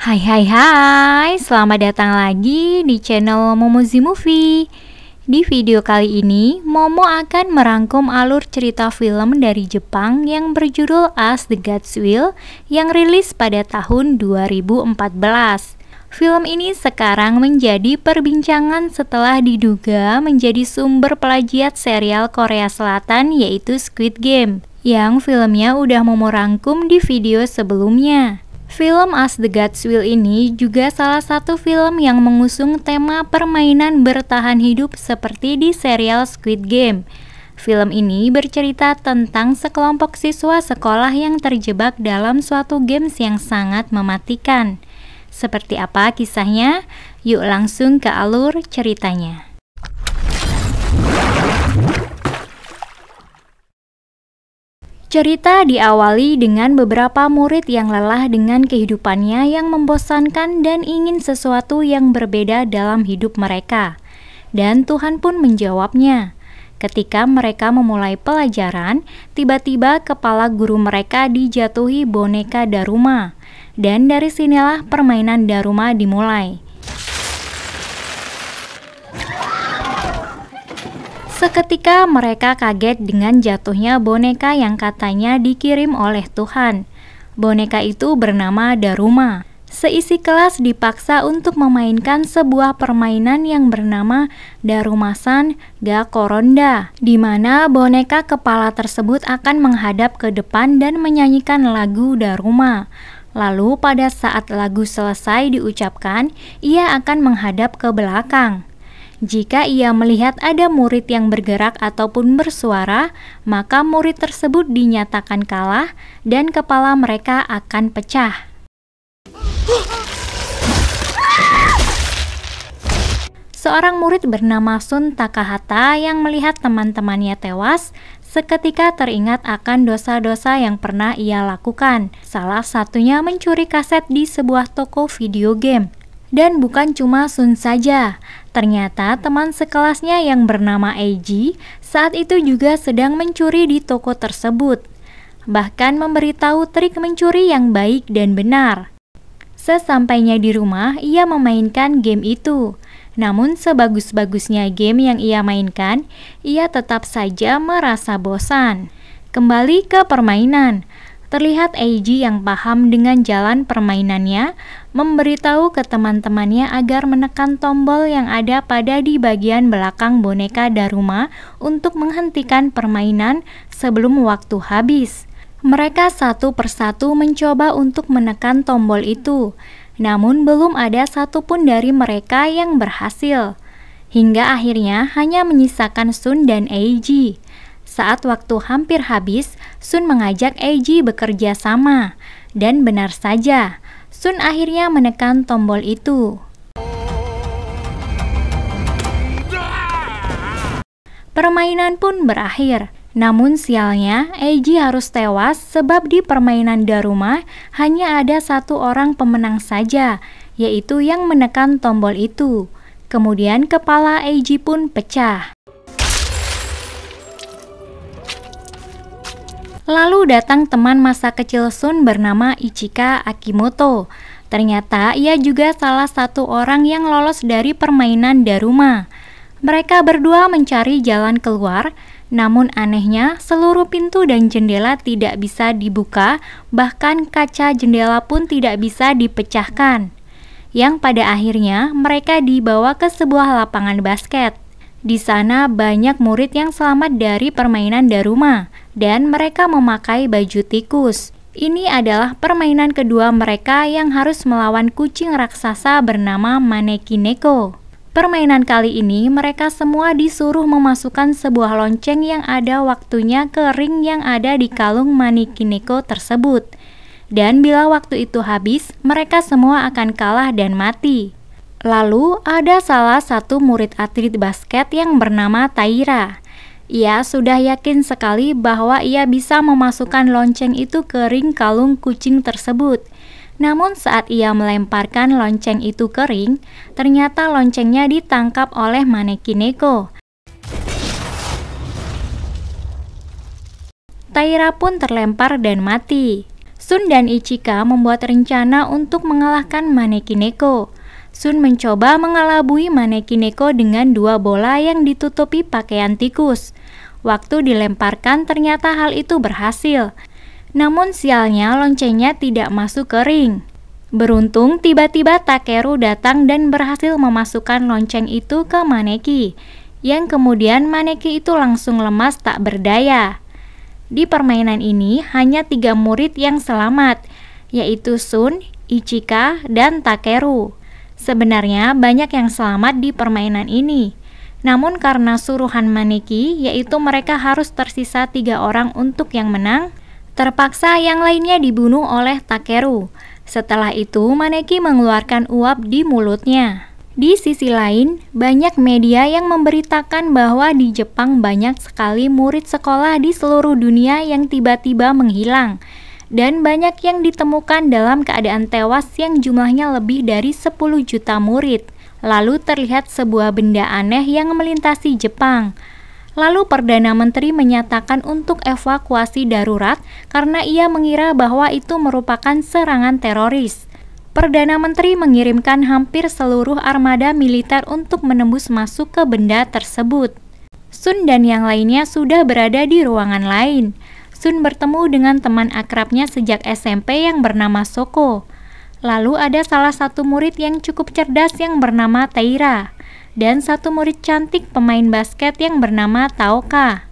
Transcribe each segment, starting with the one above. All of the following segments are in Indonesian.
Hai hai hai, selamat datang lagi di channel Momozi Movie. Di video kali ini, Momo akan merangkum alur cerita film dari Jepang yang berjudul As the Gods Will yang rilis pada tahun 2014. Film ini sekarang menjadi perbincangan setelah diduga menjadi sumber plagiat serial Korea Selatan yaitu Squid Game, yang filmnya udah Momo rangkum di video sebelumnya. Film As the Gods Will ini juga salah satu film yang mengusung tema permainan bertahan hidup seperti di serial Squid Game. Film ini bercerita tentang sekelompok siswa sekolah yang terjebak dalam suatu games yang sangat mematikan. Seperti apa kisahnya? Yuk langsung ke alur ceritanya. Cerita diawali dengan beberapa murid yang lelah dengan kehidupannya yang membosankan dan ingin sesuatu yang berbeda dalam hidup mereka. Dan Tuhan pun menjawabnya. Ketika mereka memulai pelajaran, tiba-tiba kepala guru mereka dijatuhi boneka Daruma. Dan dari sinilah permainan Daruma dimulai. Seketika mereka kaget dengan jatuhnya boneka yang katanya dikirim oleh Tuhan. Boneka itu bernama Daruma. Seisi kelas dipaksa untuk memainkan sebuah permainan yang bernama Darumasan ga Koronda, di mana boneka kepala tersebut akan menghadap ke depan dan menyanyikan lagu Daruma. Lalu pada saat lagu selesai diucapkan, ia akan menghadap ke belakang. Jika ia melihat ada murid yang bergerak ataupun bersuara, maka murid tersebut dinyatakan kalah dan kepala mereka akan pecah. Seorang murid bernama Sun Takahata yang melihat teman-temannya tewas, seketika teringat akan dosa-dosa yang pernah ia lakukan. Salah satunya mencuri kaset di sebuah toko video game. Dan bukan cuma Sun saja, ternyata teman sekelasnya yang bernama Eiji saat itu juga sedang mencuri di toko tersebut. Bahkan memberitahu trik mencuri yang baik dan benar. Sesampainya di rumah, ia memainkan game itu. Namun sebagus-bagusnya game yang ia mainkan, ia tetap saja merasa bosan. Kembali ke permainan. Terlihat Eiji yang paham dengan jalan permainannya, memberitahu ke teman-temannya agar menekan tombol yang ada pada di bagian belakang boneka Daruma untuk menghentikan permainan sebelum waktu habis. Mereka satu persatu mencoba untuk menekan tombol itu, namun belum ada satupun dari mereka yang berhasil. Hingga akhirnya hanya menyisakan Sun dan Eiji. Saat waktu hampir habis, Sun mengajak Eiji bekerja sama. Dan benar saja, Sun akhirnya menekan tombol itu. Permainan pun berakhir. Namun sialnya, Eiji harus tewas sebab di permainan Daruma hanya ada satu orang pemenang saja, yaitu yang menekan tombol itu. Kemudian kepala Eiji pun pecah. Lalu datang teman masa kecil Sun bernama Ichika Akimoto. Ternyata ia juga salah satu orang yang lolos dari permainan Daruma. Mereka berdua mencari jalan keluar, namun anehnya seluruh pintu dan jendela tidak bisa dibuka, bahkan kaca jendela pun tidak bisa dipecahkan. Yang pada akhirnya mereka dibawa ke sebuah lapangan basket. Di sana banyak murid yang selamat dari permainan Daruma, dan mereka memakai baju tikus. Ini adalah permainan kedua mereka yang harus melawan kucing raksasa bernama Manekineko. Permainan kali ini mereka semua disuruh memasukkan sebuah lonceng yang ada waktunya ke ring yang ada di kalung Manekineko tersebut. Dan bila waktu itu habis, mereka semua akan kalah dan mati. Lalu ada salah satu murid atlet basket yang bernama Taira. Ia sudah yakin sekali bahwa ia bisa memasukkan lonceng itu ke ring kalung kucing tersebut. Namun saat ia melemparkan lonceng itu ke ring, ternyata loncengnya ditangkap oleh Manekineko. Taira pun terlempar dan mati. Sun dan Ichika membuat rencana untuk mengalahkan Manekineko. Sun mencoba mengelabui Manekineko dengan 2 bola yang ditutupi pakaian tikus. Waktu dilemparkan ternyata hal itu berhasil. Namun sialnya loncengnya tidak masuk ke ring. Beruntung tiba-tiba Takeru datang dan berhasil memasukkan lonceng itu ke Maneki, yang kemudian Maneki itu langsung lemas tak berdaya. Di permainan ini hanya 3 murid yang selamat, yaitu Sun, Ichika, dan Takeru. Sebenarnya banyak yang selamat di permainan ini. Namun karena suruhan Maneki, yaitu mereka harus tersisa 3 orang untuk yang menang, terpaksa yang lainnya dibunuh oleh Takeru. Setelah itu Maneki mengeluarkan uap di mulutnya. Di sisi lain, banyak media yang memberitakan bahwa di Jepang banyak sekali murid sekolah di seluruh dunia yang tiba-tiba menghilang, dan banyak yang ditemukan dalam keadaan tewas yang jumlahnya lebih dari 10 juta murid. Lalu terlihat sebuah benda aneh yang melintasi Jepang. Lalu Perdana Menteri menyatakan untuk evakuasi darurat karena ia mengira bahwa itu merupakan serangan teroris. Perdana Menteri mengirimkan hampir seluruh armada militer untuk menembus masuk ke benda tersebut. Sun dan yang lainnya sudah berada di ruangan lain. Sun bertemu dengan teman akrabnya sejak SMP yang bernama Soko. Lalu ada salah satu murid yang cukup cerdas yang bernama Taira, dan satu murid cantik pemain basket yang bernama Taoka.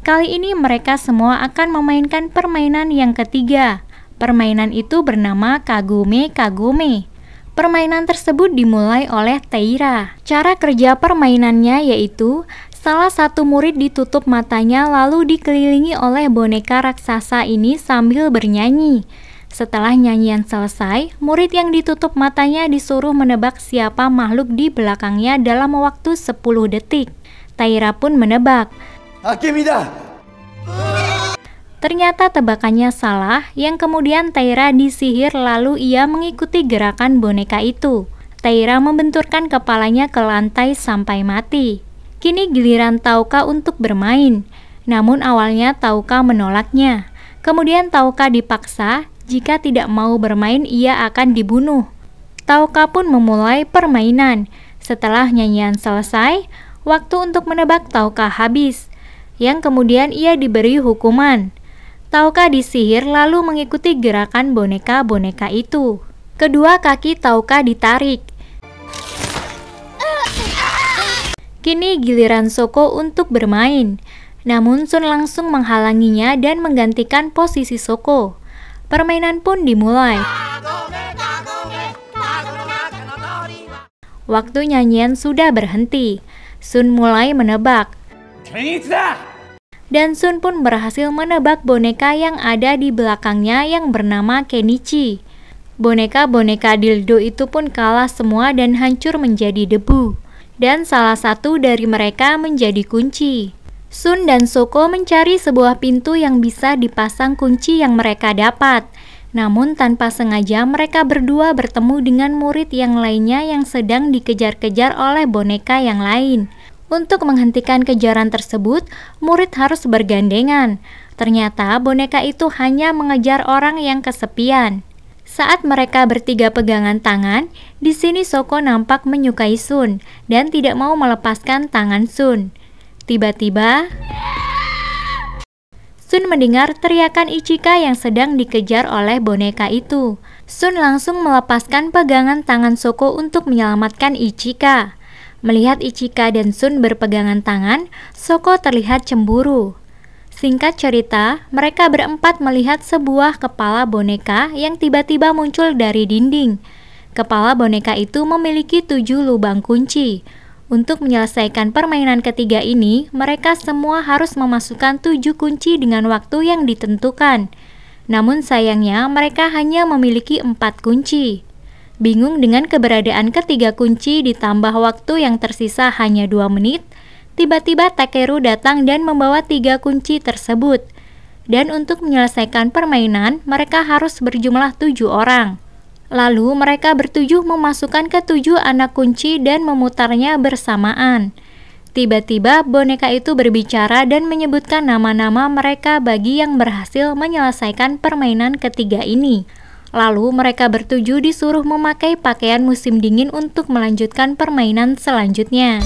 Kali ini mereka semua akan memainkan permainan yang ketiga. Permainan itu bernama Kagome Kagome. Permainan tersebut dimulai oleh Taira. Cara kerja permainannya yaitu salah satu murid ditutup matanya lalu dikelilingi oleh boneka raksasa ini sambil bernyanyi. Setelah nyanyian selesai, murid yang ditutup matanya disuruh menebak siapa makhluk di belakangnya dalam waktu 10 detik. Taira pun menebak. Akemida! Ternyata tebakannya salah, yang kemudian Taira disihir lalu ia mengikuti gerakan boneka itu. Taira membenturkan kepalanya ke lantai sampai mati. Kini giliran Taoka untuk bermain. Namun awalnya Taoka menolaknya. Kemudian Taoka dipaksa, jika tidak mau bermain ia akan dibunuh. Taoka pun memulai permainan. Setelah nyanyian selesai, waktu untuk menebak Taoka habis. Yang kemudian ia diberi hukuman. Taoka disihir lalu mengikuti gerakan boneka-boneka itu. Kedua kaki Taoka ditarik. Kini giliran Soko untuk bermain. Namun Sun langsung menghalanginya dan menggantikan posisi Soko. Permainan pun dimulai. Waktu nyanyian sudah berhenti. Sun mulai menebak. Dan Sun pun berhasil menebak boneka yang ada di belakangnya yang bernama Kenichi. Boneka-boneka dildo itu pun kalah semua dan hancur menjadi debu. Dan salah satu dari mereka menjadi kunci. Sun dan Soko mencari sebuah pintu yang bisa dipasang kunci yang mereka dapat. Namun tanpa sengaja mereka berdua bertemu dengan murid yang lainnya yang sedang dikejar-kejar oleh boneka yang lain. Untuk menghentikan kejaran tersebut, murid harus bergandengan. Ternyata boneka itu hanya mengejar orang yang kesepian. Saat mereka bertiga pegangan tangan, di sini Soko nampak menyukai Sun dan tidak mau melepaskan tangan Sun. Tiba-tiba, Sun mendengar teriakan Ichika yang sedang dikejar oleh boneka itu. Sun langsung melepaskan pegangan tangan Soko untuk menyelamatkan Ichika. Melihat Ichika dan Sun berpegangan tangan, Soko terlihat cemburu. Singkat cerita, mereka berempat melihat sebuah kepala boneka yang tiba-tiba muncul dari dinding. Kepala boneka itu memiliki 7 lubang kunci. Untuk menyelesaikan permainan ketiga ini, mereka semua harus memasukkan 7 kunci dengan waktu yang ditentukan. Namun sayangnya mereka hanya memiliki 4 kunci. Bingung dengan keberadaan ketiga kunci ditambah waktu yang tersisa hanya 2 menit, tiba-tiba Takeru datang dan membawa 3 kunci tersebut. Dan untuk menyelesaikan permainan, mereka harus berjumlah 7 orang. Lalu mereka bertujuh memasukkan ke 7 anak kunci dan memutarnya bersamaan. Tiba-tiba boneka itu berbicara dan menyebutkan nama-nama mereka bagi yang berhasil menyelesaikan permainan ketiga ini. Lalu mereka bertujuh disuruh memakai pakaian musim dingin untuk melanjutkan permainan selanjutnya.